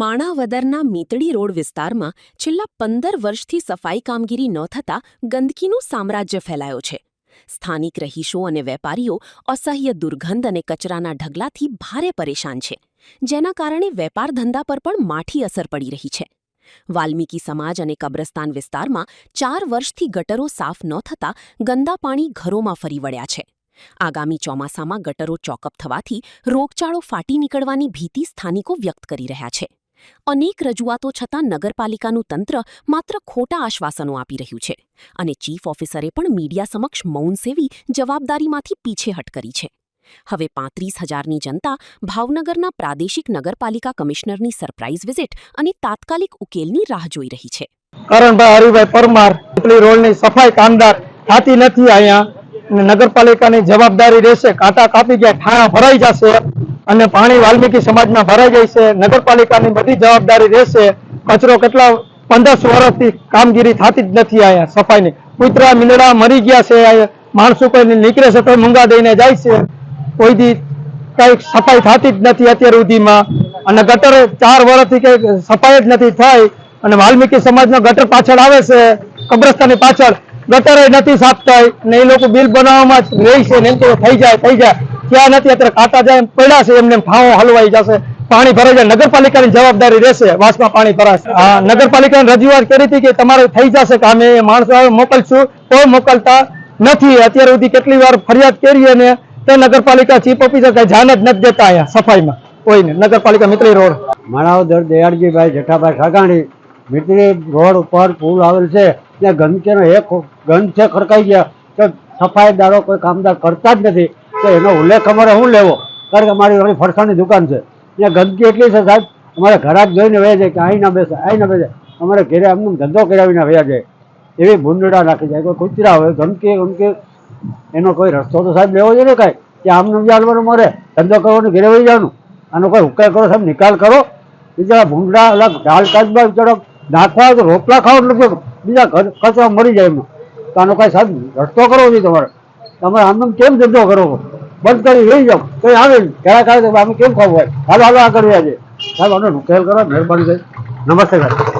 માણાવદરના મીતડી road વિસ્તારમાં છેલ્લા 15 વર્ષથી સફાઈ કામગીરી ન થતાં ગંદકીનું સામ્રાજ્ય ફેલાયો છે. સ્થાનિક રહીશો અને વેપારીઓ અસહ્ય દુર્ગંધ અને કચરાના ઢગલાથી ભારે પરેશાન છે, જેના કારણે વેપાર ધંધા પર પણ માઠી અસર પડી રહી છે. વાલ્મીકી સમાજ અને કબ્રસ્તાન વિસ્તારમાં 4 વર્ષથી ગટરો સાફ ન થતાં ગંદા પાણી ઘરોમાં ફરી વળ્યા છે. આગામી ચોમાસામાં ગટરો ચોકઅપ થવાથી રોગચાળો ફાટી નીકળવાની ભીતિ સ્થાનિકો વ્યક્ત કરી રહ્યા છે. અનેક રજૂઆતો છતાં નગરપાલિકાનું તંત્ર માત્ર ખોટા આશ્વાસનો આપી રહ્યું છે અને ચીફ ઓફિસરે પણ મીડિયા સમક્ષ મૌન સેવી જવાબદારીમાંથી પીછેહટ કરી છે. હવે 35,000ની જનતા ભાવનગરના પ્રાદેશિક નગરપાલિકા કમિશનરની સરપ્રાઇઝ વિઝિટ અને તાત્કાલિક ઉકેલની રાહ જોઈ રહી છે. કરણભાઈ હરિભાઈ પરમાર રોડની સફાઈ કામદાર થતી નથી. અહીંયા નગરપાલિકાની જવાબદારી રહેશે. કાંટા કાપી ગયા, ઠાણા ભરાઈ જશે અને પાણી વાલ્મીકી સમાજમાં ભરાઈ જાય છે. નગરપાલિકાની બધી જવાબદારી રહેશે. કચરો કેટલા 15 વર્ષથી કામગીરી થતી જ નથી. અહીંયા સફાઈની કૂતરા મીંડળા મરી ગયા છે. માણસો કોઈ નીકળે છે તો મૂંગા દઈને જાય છે. કોઈ દી કઈ સફાઈ થતી જ નથી અત્યાર સુધીમાં. અને ગટર 4 વર્ષથી કઈ સફાઈ જ નથી થઈ. અને વાલ્મીકી સમાજનો ગટર પાછળ આવે છે, કબ્રસ્તાનની પાછળ ગટર નથી સાફ થઈ ને એ લોકો બિલ બનાવવામાં જ રહી છે. એમ તો થઈ જાય ક્યાં નથી. અત્યારે કાંટા જાય પડ્યા છે, એમને ઠાવો હલવાઈ જશે, પાણી ભરાઈ જાય. નગરપાલિકાની જવાબદારી રહેશે. વાસમાં પાણી ભરાશે. નગરપાલિકાને રજૂઆત કરી હતી કે તમારે થઈ જશે કે અમે માણસો મોકલશું, કોઈ મોકલતા નથી. અત્યાર સુધી કેટલી વાર ફરિયાદ કરી અને તે નગરપાલિકા ચીફ ઓફિસર કઈ ધ્યાન જ નથી દેતા અહીંયા સફાઈમાં કોઈને. નગરપાલિકા મીતડી રોડ, માણાવદર દયાળજીભાઈ જેઠાભાઈ ખાગાણી મીતડી રોડ ઉપર પુલ આવેલ છે. ત્યાં ગંદકીનો એક ગંધ છે, ખડકાઈ ગયા તો સફાઈદારો કોઈ કામદાર કરતા જ નથી. તો એનો ઉલ્લેખ અમારે શું લેવો? કારણ કે અમારી ફરસાણની દુકાન છે, ત્યાં ગંદકી એટલી છે સાહેબ, અમારે ઘરાક જોઈને વહી જાય કે અહીં ના બેસે, અહીં ના બેસે. અમારે ઘેરે અમને ધંધો કરાવીને વહ્યા જાય એવી ભૂંડડા નાખી જાય. કોઈ કૂતરા હોય, ગંદકી એનો કોઈ રસ્તો તો સાહેબ લેવો જોઈએ ને કાંઈ. કે આમને ચાલવાનું મરે, ધંધો કરવાનું ઘેરે વહી જવાનું. આનો કોઈ ઉકેલ કરો સાહેબ, નિકાલ કરો. બીજા ભૂંગળા અલગ ઢાલ કાચબા બિચારો નાખવા તો રોટલા ખાવ એટલે બીજા કચરો મરી જાય એમનો. તો આનો કાંઈ સાહેબ રસ્તો કરવો જોઈએ તમારે. તમારે આમ કેમ ધંધો કરવો? બંધ કરી રહી જાઓ, કંઈ આવે ઘણા કાઢે અમે કેમ ખાવું હોય? હાલો આગળ વ્યા છે સાહેબ, આનો ઉકેલ કરો મહેરબાની સાહેબ. નમસ્તે સાહેબ.